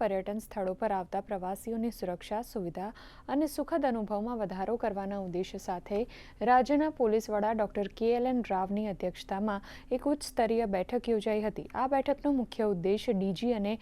પર્યટન સ્થળો પર આવતા પ્રવાસીઓની સુરક્ષા, સુવિધા અને સુખદ અનુભવમાં વધારો કરવાના ઉદ્દેશ્ય સાથે રાજ્યના પોલીસ વડા ડોક્ટર KLN રાવની અધ્યક્ષતામાં એક ઉચ્ચ સ્તરીય બેઠક યોજાઈ હતી। આ બેઠકનો મુખ્ય ઉદ્દેશ્ય DG અને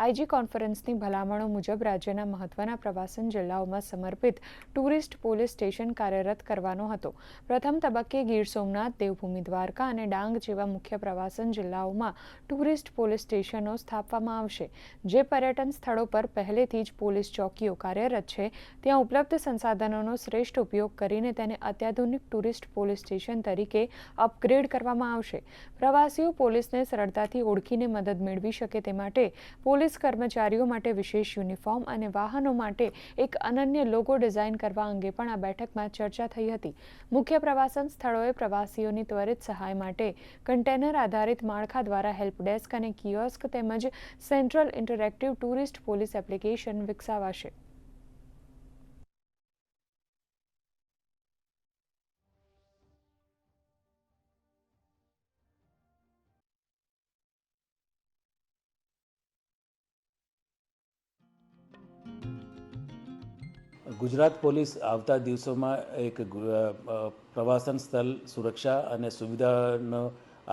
IG કોન્ફરન્સની ભલામણો મુજબ રાજ્યના મહત્વના પ્રવાસન જિલ્લાઓમાં સમર્પિત ટુરિસ્ટ પોલીસ સ્ટેશન કાર્યરત કરવાનો હતો। પ્રથમ તબક્કે ગીર સોમનાથ, દેવભૂમિ દ્વારકા અને ડાંગ જેવા મુખ્ય પ્રવાસન જિલ્લાઓમાં ટુરિસ્ટ પોલીસ સ્ટેશનો સ્થાપવામાં આવશે, જે પર્યટન સ્થળો પર પહેલેથી જ પોલીસ ચોકીઓ કાર્યરત છે ત્યાં ઉપલબ્ધ સંસાધનોનો શ્રેષ્ઠ ઉપયોગ કરીને તેને અત્યાધુનિક ટુરિસ્ટ પોલીસ સ્ટેશન તરીકે અપગ્રેડ કરવામાં આવશે। પ્રવાસીઓ પોલીસને સરળતાથી ઓળખીને મદદ મેળવી શકે તે માટે પોલીસ કર્મચારીઓ માટે વિશેષ યુનિફોર્મ અને વાહનો માટે એક અનન્ય લોગો ડિઝાઇન કરવા અંગે પણ આ બેઠકમાં ચર્ચા થઈ હતી। મુખ્ય પ્રવાસન સ્થળોએ પ્રવાસીઓની ત્વરિત સહાય માટે કન્ટેનર આધારિત માળખા દ્વારા હેલ્પ ડેસ્ક અને કિયોસ્ક તેમજ central interactive tourist police application વિકસાવાશે। ગુજરાત પોલીસ આવતા દિવસોમાં એક પ્રવાસન સ્થળ સુરક્ષા અને સુવિધાનો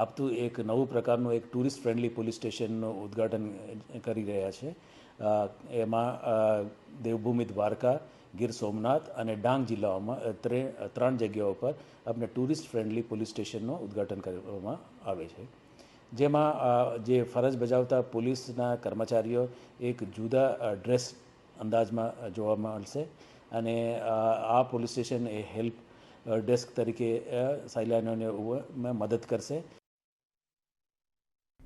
આપતું એક નવું પ્રકારનું એક ટુરિસ્ટ ફ્રેન્ડલી પોલીસ સ્ટેશનનું ઉદ્ઘાટન કરી રહ્યા છે। એમાં દેવભૂમિ દ્વારકા, ગીર સોમનાથ અને ડાંગ જિલ્લાઓમાં ત્રણ જગ્યાઓ પર આપણે ટુરિસ્ટ ફ્રેન્ડલી પોલીસ સ્ટેશનનું ઉદ્ઘાટન કરવામાં આવે છે, જેમાં જે ફરજ બજાવતા પોલીસના કર્મચારીઓ એક જુદા ડ્રેસ અંદાજમાં જોવા મળશે અને આ પોલીસ સ્ટેશન એ હેલ્પ ડેસ્ક તરીકે સહેલાણીઓને મદદ કરશે।